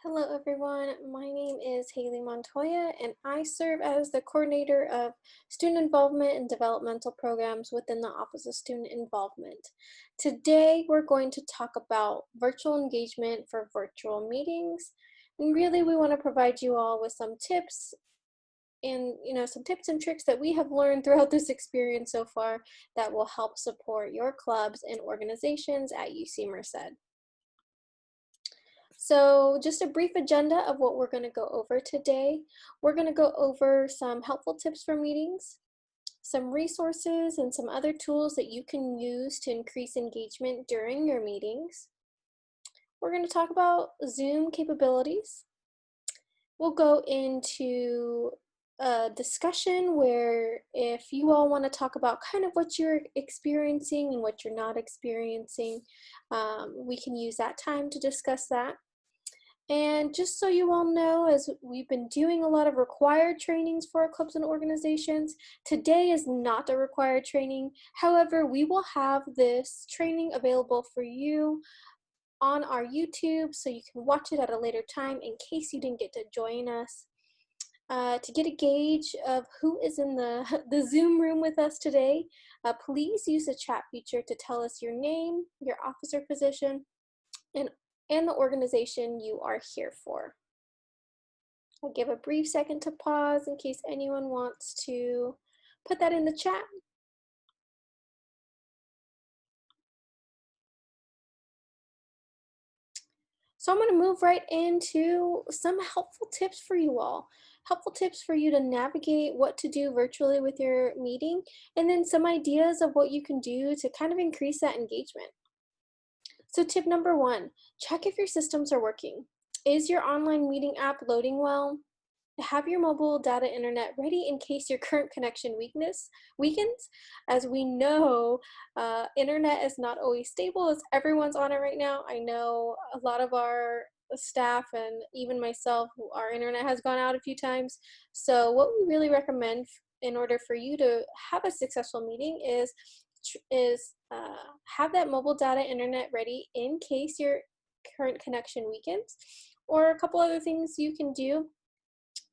Hello everyone, my name is Haley Montoya and I serve as the coordinator of student involvement and developmental programs within the Office of Student Involvement. Today we're going to talk about virtual engagement for virtual meetings, and really we want to provide you all with some tips and some tips and tricks that we have learned throughout this experience so far that will help support your clubs and organizations at UC Merced. So just a brief agenda of what we're going to go over today. We're going to go over some helpful tips for meetings, some resources, and some other tools that you can use to increase engagement during your meetings. We're going to talk about Zoom capabilities. We'll go into a discussion where if you all want to talk about kind of what you're experiencing and what you're not experiencing, we can use that time to discuss that. And just so you all know, as we've been doing a lot of required trainings for our clubs and organizations, today is not a required training. However, we will have this training available for you on our YouTube, so you can watch it at a later time in case you didn't get to join us. To get a gauge of who is in the Zoom room with us today, please use the chat feature to tell us your name, your officer position, and the organization you are here for. I'll give a brief second to pause in case anyone wants to put that in the chat. So I'm going to move right into some helpful tips for you all. Helpful tips for you to navigate what to do virtually with your meeting, and then some ideas of what you can do to kind of increase that engagement. So tip number 1, check if your systems are working. Is your online meeting app loading well? Have your mobile data internet ready in case your current connection weakens. As we know, internet is not always stable as everyone's on it right now. I know a lot of our staff and even myself, our internet has gone out a few times. So what we really recommend in order for you to have a successful meeting is have that mobile data internet ready in case your current connection weakens. Or a couple other things you can do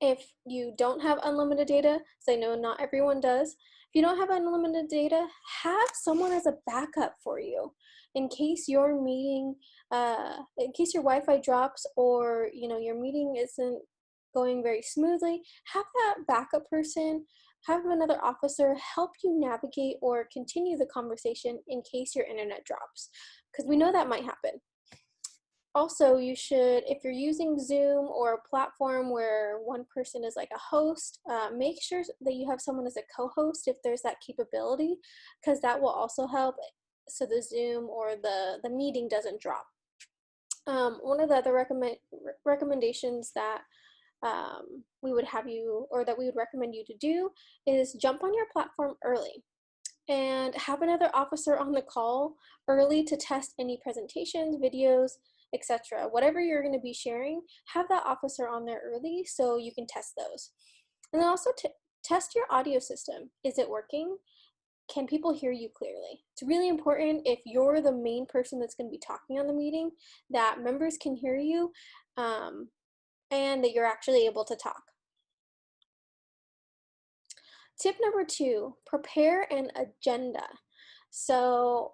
if you don't have unlimited data, so I know not everyone does. If you don't have unlimited data, have someone as a backup for you in case your meeting, in case your Wi-Fi drops or your meeting isn't going very smoothly. Have that backup person, have another officer help you navigate or continue the conversation in case your internet drops, because we know that might happen. Also, you should, if you're using Zoom or a platform where one person is like a host, make sure that you have someone as a co-host if there's that capability, because that will also help so the Zoom or the meeting doesn't drop. One of the other recommendations that we would have you, or that we would recommend you to do, is jump on your platform early and have another officer on the call early to test any presentations, videos, etc. Whatever you're going to be sharing, have that officer on there early so you can test those. And then also test your audio system. Is it working? Can people hear you clearly? It's really important, if you're the main person that's going to be talking on the meeting, that members can hear you and that you're actually able to talk. Tip number 2, prepare an agenda. So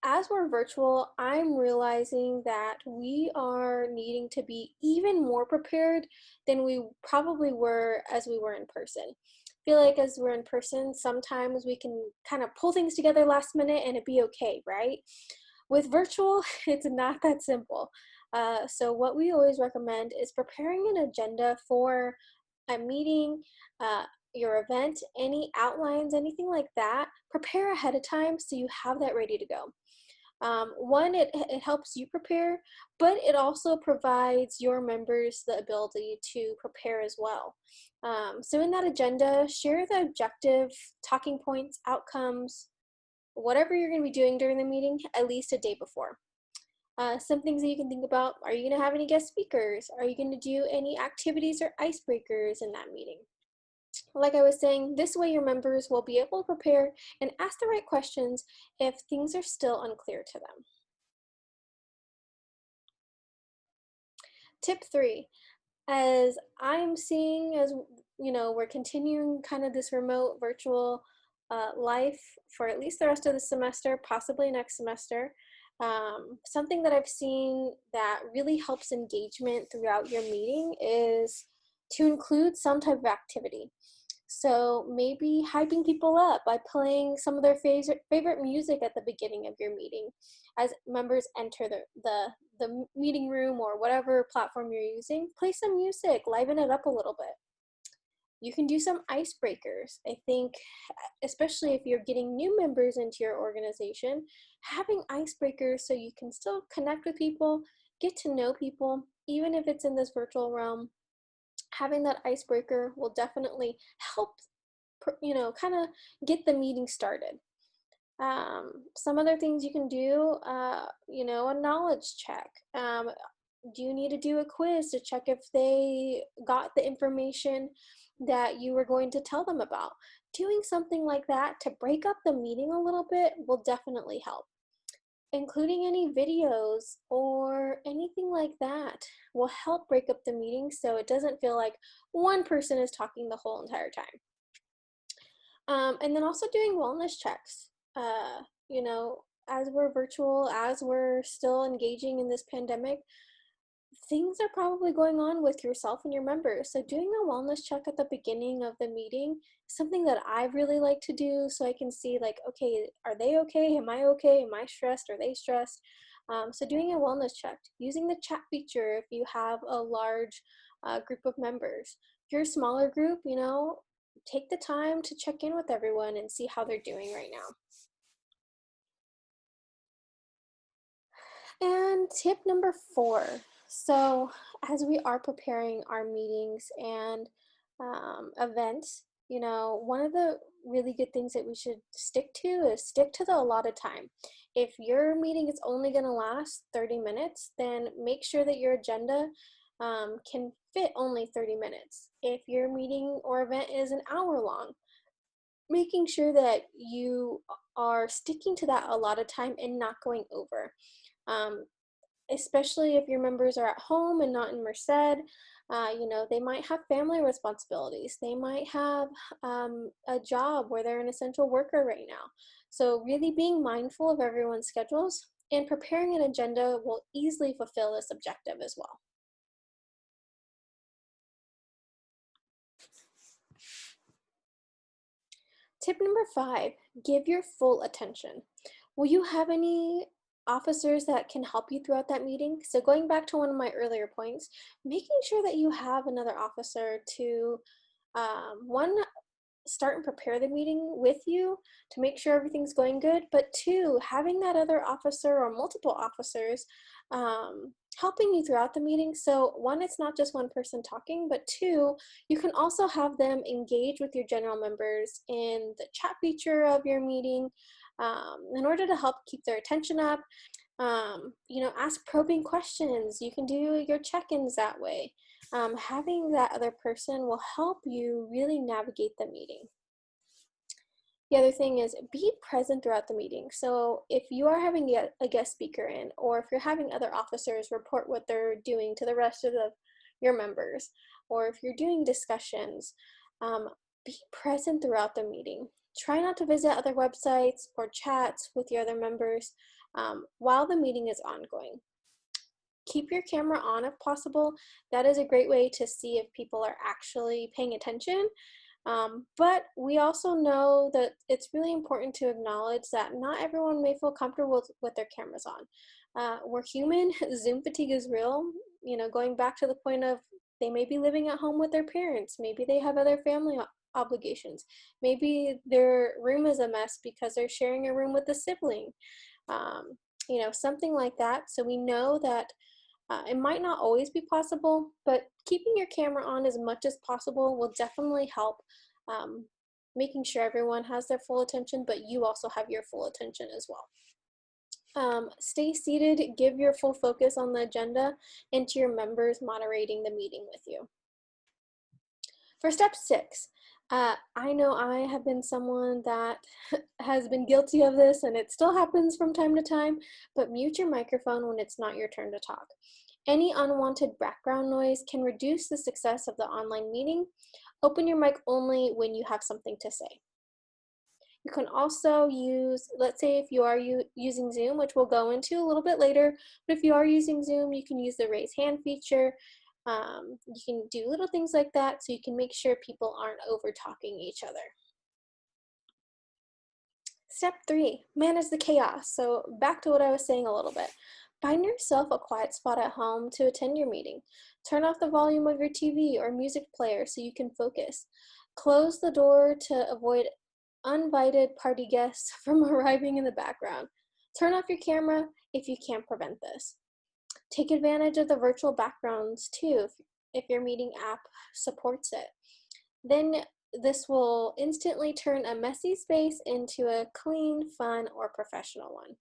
as we're virtual, I'm realizing that we are needing to be even more prepared than we probably were as we were in person. I feel like as we're in person, sometimes we can kind of pull things together last minute and it'd be okay, right? With virtual, it's not that simple. So what we always recommend is preparing an agenda for a meeting, your event, any outlines, anything like that. Prepare ahead of time so you have that ready to go. One, it helps you prepare, but it also provides your members the ability to prepare as well. So in that agenda, share the objective, talking points, outcomes, whatever you're going to be doing during the meeting, at least a day before. Some things that you can think about: are you going to have any guest speakers? Are you going to do any activities or icebreakers in that meeting? Like I was saying, this way your members will be able to prepare and ask the right questions if things are still unclear to them. Tip 3, as I'm seeing, as you know, we're continuing kind of this remote virtual life for at least the rest of the semester, possibly next semester. Something that I've seen that really helps engagement throughout your meeting is to include some type of activity. So maybe hyping people up by playing some of their favorite music at the beginning of your meeting as members enter the meeting room or whatever platform you're using. Play some music, liven it up a little bit. You can do some icebreakers. I think, especially if you're getting new members into your organization, having icebreakers so you can still connect with people, get to know people, even if it's in this virtual realm. Having that icebreaker will definitely help, kind of get the meeting started. Some other things you can do, a knowledge check. Do you need to do a quiz to check if they got the information that you were going to tell them about? Doing something like that to break up the meeting a little bit will definitely help. Including any videos or anything like that will help break up the meeting so it doesn't feel like one person is talking the whole entire time. And then also doing wellness checks. As we're virtual, as we're still engaging in this pandemic, things are probably going on with yourself and your members. So doing a wellness check at the beginning of the meeting is something that I really like to do so I can see like, okay, are they okay? Am I okay? Am I stressed? Are they stressed? So doing a wellness check, using the chat feature if you have a large group of members. If you're a smaller group, take the time to check in with everyone and see how they're doing right now. And tip number 4. So, as we are preparing our meetings and events, one of the really good things that we should stick to is stick to the allotted time. If your meeting is only going to last 30 minutes, then make sure that your agenda can fit only 30 minutes. If your meeting or event is an hour long, making sure that you are sticking to that allotted time and not going over. Um, Especially if your members are at home and not in Merced, they might have family responsibilities. They might have a job where they're an essential worker right now. So really being mindful of everyone's schedules and preparing an agenda will easily fulfill this objective as well. Tip number 5, give your full attention. Will you have any officers that can help you throughout that meeting? So going back to one of my earlier points, making sure that you have another officer to, one, start and prepare the meeting with you to make sure everything's going good, but 2, having that other officer or multiple officers helping you throughout the meeting. So 1, it's not just one person talking, but 2, you can also have them engage with your general members in the chat feature of your meeting in order to help keep their attention up. Ask probing questions. You can do your check-ins that way. Having that other person will help you really navigate the meeting. The other thing is be present throughout the meeting. So if you are having a guest speaker in, or if you're having other officers report what they're doing to the rest of your members, or if you're doing discussions, be present throughout the meeting. Try not to visit other websites or chats with your other members while the meeting is ongoing. Keep your camera on if possible. That is a great way to see if people are actually paying attention. But we also know that it's really important to acknowledge that not everyone may feel comfortable with their cameras on. We're human. Zoom fatigue is real. Going back to the point of they may be living at home with their parents. Maybe they have other family obligations. Maybe their room is a mess because they're sharing a room with a sibling. Something like that. So we know that it might not always be possible, but keeping your camera on as much as possible will definitely help making sure everyone has their full attention, but you also have your full attention as well. Stay seated, give your full focus on the agenda, and to your members moderating the meeting with you. For step 6, I know I have been someone that has been guilty of this, and it still happens from time to time, but mute your microphone when it's not your turn to talk. Any unwanted background noise can reduce the success of the online meeting. Open your mic only when you have something to say. You can also use, let's say if you are using Zoom, which we'll go into a little bit later, but if you are using Zoom, you can use the raise hand feature. You can do little things like that so you can make sure people aren't over talking each other. Step 3, manage the chaos. So back to what I was saying a little bit. Find yourself a quiet spot at home to attend your meeting. Turn off the volume of your TV or music player so you can focus. Close the door to avoid uninvited party guests from arriving in the background. Turn off your camera if you can't prevent this. Take advantage of the virtual backgrounds too if your meeting app supports it. Then this will instantly turn a messy space into a clean, fun, or professional one.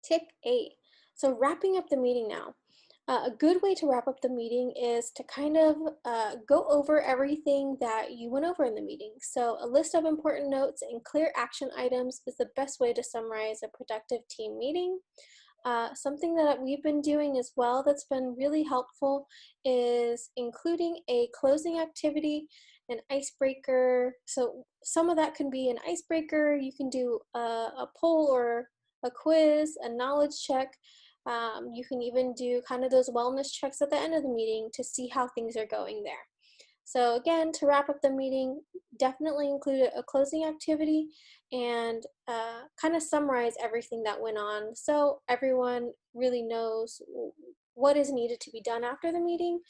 Tip 8. So wrapping up the meeting now. A good way to wrap up the meeting is to kind of go over everything that you went over in the meeting. So a list of important notes and clear action items is the best way to summarize a productive team meeting. Something that we've been doing as well that's been really helpful is including a closing activity, an icebreaker. So some of that can be an icebreaker. You can do a poll or a quiz, a knowledge check. You can even do kind of those wellness checks at the end of the meeting to see how things are going there. So again, to wrap up the meeting, definitely include a closing activity and kind of summarize everything that went on so everyone really knows what is needed to be done after the meeting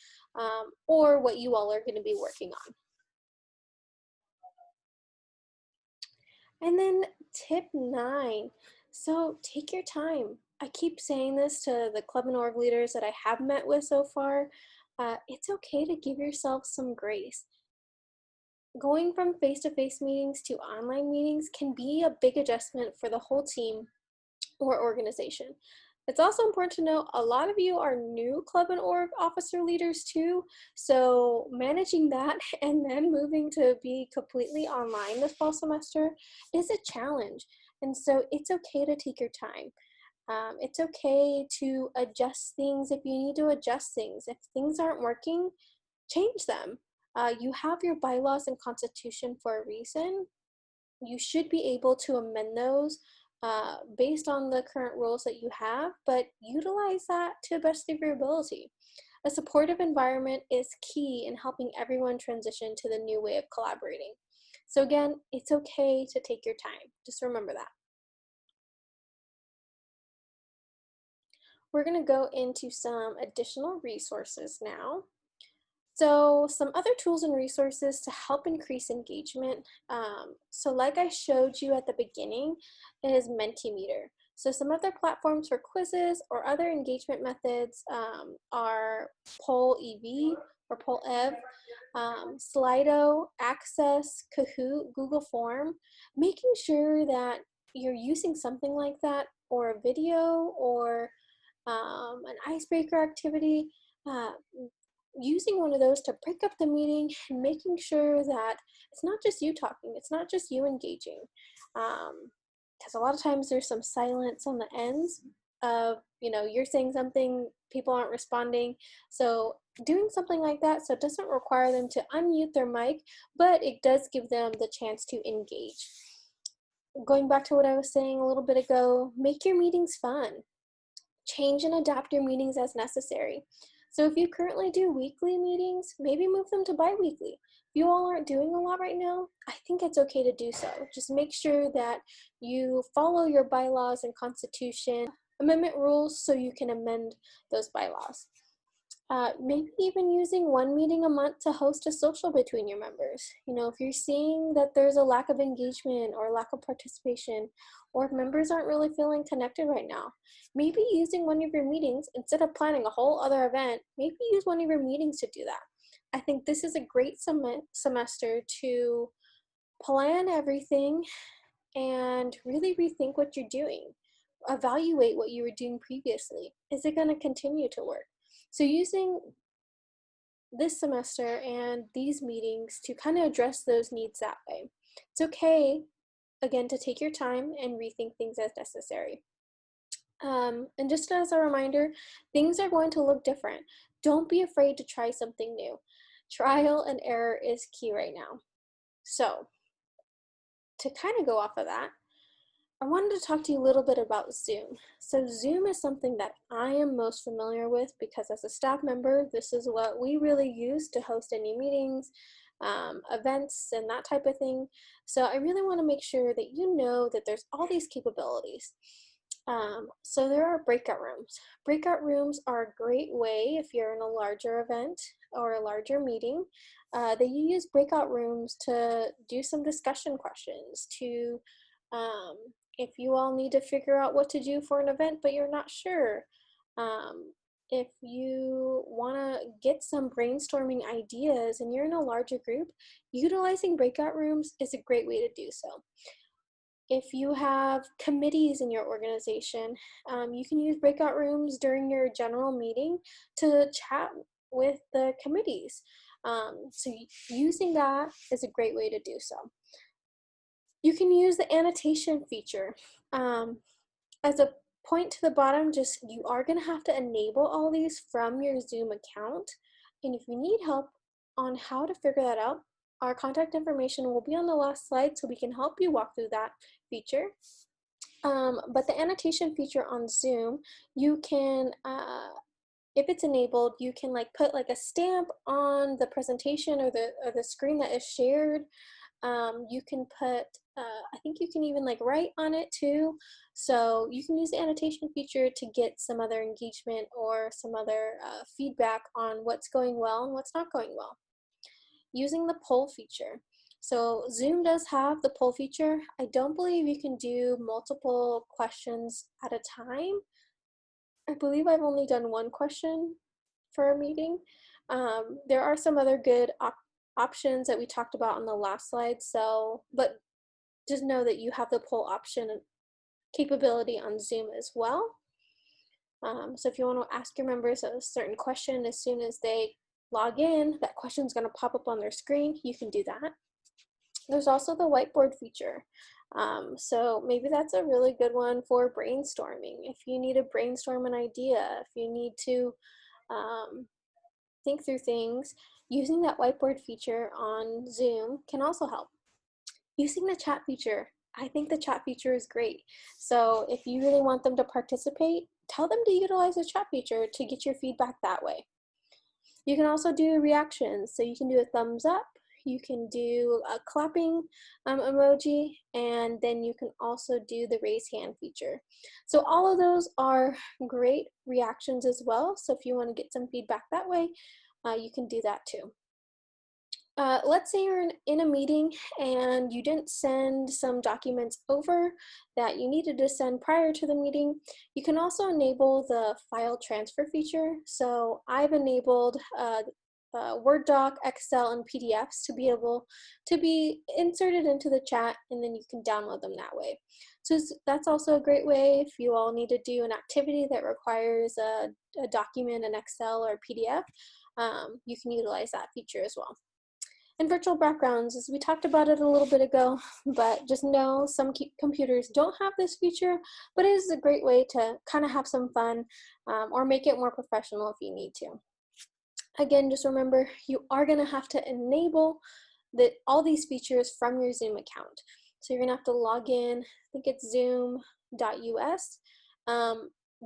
or what you all are going to be working on. And then tip 9, so take your time. I keep saying this to the club and org leaders that I have met with so far. It's okay to give yourself some grace. Going from face-to-face meetings to online meetings can be a big adjustment for the whole team or organization. It's also important to know a lot of you are new club and org officer leaders too, so managing that and then moving to be completely online this fall semester is a challenge. And so it's okay to take your time. It's okay to adjust things if you need to adjust things. If things aren't working, change them. You have your bylaws and constitution for a reason. You should be able to amend those based on the current rules that you have, but utilize that to the best of your ability. A supportive environment is key in helping everyone transition to the new way of collaborating. So again, it's okay to take your time. Just remember that. We're going to go into some additional resources now. So some other tools and resources to help increase engagement. So like I showed you at the beginning is Mentimeter. So some other platforms for quizzes or other engagement methods are PollEv or PollEv, Slido, Access, Kahoot, Google Form. Making sure that you're using something like that or a video or an icebreaker activity, uh, using one of those to break up the meeting and making sure that it's not just you talking, it's not just you engaging. Because a lot of times there's some silence on the ends of, you're saying something, people aren't responding. So doing something like that, so it doesn't require them to unmute their mic, but it does give them the chance to engage. Going back to what I was saying a little bit ago, make your meetings fun. Change and adapt your meetings as necessary. So if you currently do weekly meetings, maybe move them to bi-weekly. If you all aren't doing a lot right now, I think it's okay to do so. Just make sure that you follow your bylaws and constitution amendment rules so you can amend those bylaws. Maybe even using one meeting a month to host a social between your members. If you're seeing that there's a lack of engagement or lack of participation, or if members aren't really feeling connected right now, maybe using one of your meetings, instead of planning a whole other event, maybe use one of your meetings to do that. I think this is a great semester to plan everything and really rethink what you're doing. Evaluate what you were doing previously. Is it going to continue to work? So using this semester and these meetings to kind of address those needs that way. It's okay, again, to take your time and rethink things as necessary. And just as a reminder, things are going to look different. Don't be afraid to try something new. Trial and error is key right now. So, to kind of go off of that, I wanted to talk to you a little bit about Zoom. So Zoom is something that I am most familiar with because as a staff member, this is what we really use to host any meetings, events, and that type of thing. So I really want to make sure that you know that there's all these capabilities. So there are breakout rooms. Breakout rooms are a great way if you're in a larger event or a larger meeting. That you use breakout rooms to do some discussion questions, to um, if you all need to figure out what to do for an event but you're not sure, if you want to get some brainstorming ideas and you're in a larger group, utilizing breakout rooms is a great way to do so. If you have committees in your organization, you can use breakout rooms during your general meeting to chat with the committees. So using that is a great way to do so. You can use the annotation feature. As a point to the bottom, just you are going to have to enable all these from your Zoom account. And if you need help on how to figure that out, our contact information will be on the last slide so we can help you walk through that feature. But the annotation feature on Zoom, you can, if it's enabled, you can like put like a stamp on the presentation or the screen that is shared. You can put, I think you can even like write on it too. So you can use the annotation feature to get some other engagement or some other feedback on what's going well and what's not going well. Using the poll feature. So Zoom does have the poll feature. I don't believe you can do multiple questions at a time. I believe I've only done one question for a meeting. There are some other good options that we talked about on the last slide. So, but just know that you have the poll option capability on Zoom as well. So if you want to ask your members a certain question as soon as they log in, that question is going to pop up on their screen. You can do that. There's also the whiteboard feature. So maybe that's a really good one for brainstorming. If you need to brainstorm an idea, if you need to think through things, using that whiteboard feature on Zoom can also help. Using the chat feature, I think the chat feature is great. So if you really want them to participate, tell them to utilize the chat feature to get your feedback that way. You can also do reactions. So you can do a thumbs up, you can do a clapping emoji, and then you can also do the raise hand feature. So all of those are great reactions as well. So if you want to get some feedback that way, you can do that too. Let's say you're in a meeting and you didn't send some documents over that you needed to send prior to the meeting. You can also enable the file transfer feature. So I've enabled Word doc, Excel, and PDFs to be able to be inserted into the chat, and then you can download them that way. So that's also a great way if you all need to do an activity that requires a document, an Excel, or PDF. You can utilize that feature as well. And virtual backgrounds, as we talked about it a little bit ago, but just know some computers don't have this feature, but it is a great way to kind of have some fun or make it more professional if you need to. Again, just remember, you are going to have to enable all these features from your Zoom account. So you're going to have to log in, I think it's zoom.us.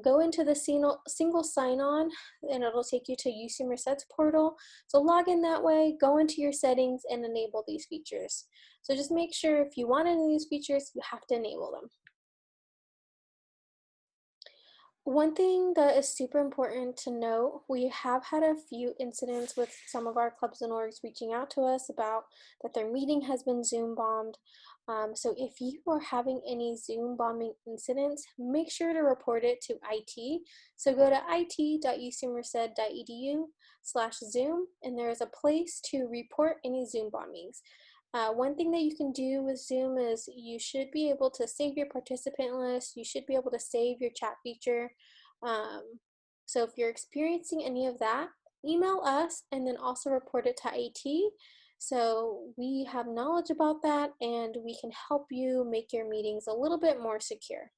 Go into the single sign-on, and it'll take you to UC Merced's portal. So log in that way, go into your settings, and enable these features. So just make sure if you want any of these features, you have to enable them. One thing that is super important to note, we have had a few incidents with some of our clubs and orgs reaching out to us about that their meeting has been Zoom bombed. So if you are having any Zoom bombing incidents, make sure to report it to IT. So go to it.ucmerced.edu/Zoom, and there is a place to report any Zoom bombings. One thing that you can do with Zoom is you should be able to save your participant list. You should be able to save your chat feature. So if you're experiencing any of that, email us and then also report it to IT. So we have knowledge about that and we can help you make your meetings a little bit more secure.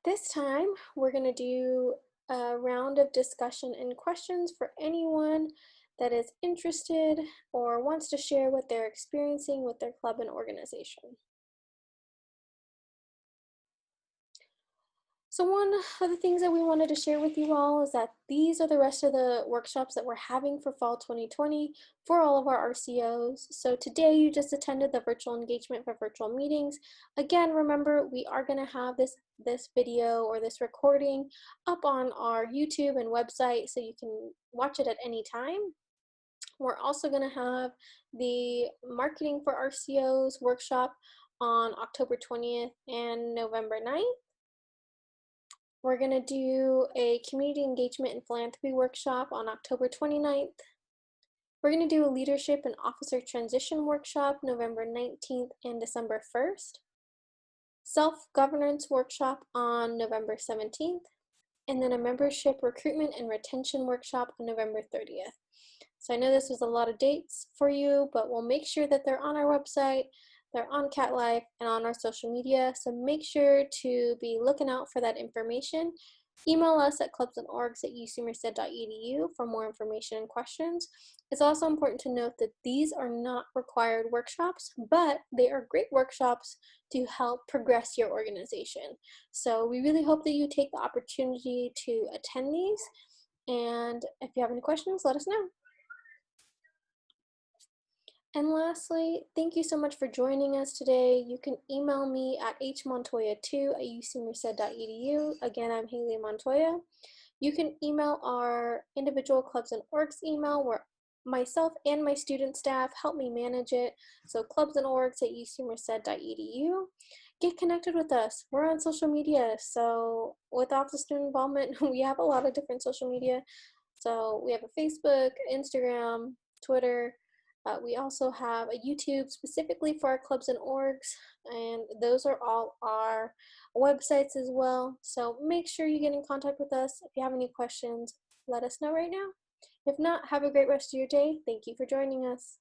this time, we're going to do a round of discussion and questions for anyone that is interested or wants to share what they're experiencing with their club and organization. So one of the things that we wanted to share with you all is that these are the rest of the workshops that we're having for fall 2020 for all of our RCOs. So today you just attended the virtual engagement for virtual meetings. Again, remember we are going to have this video or this recording up on our YouTube and website so you can watch it at any time. We're also going to have the marketing for RCOs workshop on October 20th and November 9th. We're going to do a community engagement and philanthropy workshop on October 29th. We're going to do a leadership and officer transition workshop November 19th and December 1st. Self-governance workshop on November 17th. And then a membership recruitment and retention workshop on November 30th. So I know this was a lot of dates for you, but we'll make sure that they're on our website. They're on Cat Life and on our social media, so make sure to be looking out for that information. Email us at clubsandorgs@ucmerced.edu for more information and questions. It's also important to note that these are not required workshops, but they are great workshops to help progress your organization. So we really hope that you take the opportunity to attend these, and if you have any questions, let us know. And lastly, thank you so much for joining us today. You can email me at hmontoya2@ucmerced.edu. Again, I'm Haley Montoya. You can email our individual clubs and orgs email where myself and my student staff help me manage it. So clubsandorgs@ucmerced.edu. Get connected with us. We're on social media. So with Office Student Involvement, we have a lot of different social media. So we have a Facebook, Instagram, Twitter. We also have a YouTube specifically for our clubs and orgs, and those are all our websites as well. So make sure you get in contact with us. If you have any questions, let us know right now. If not, have a great rest of your day. Thank you for joining us.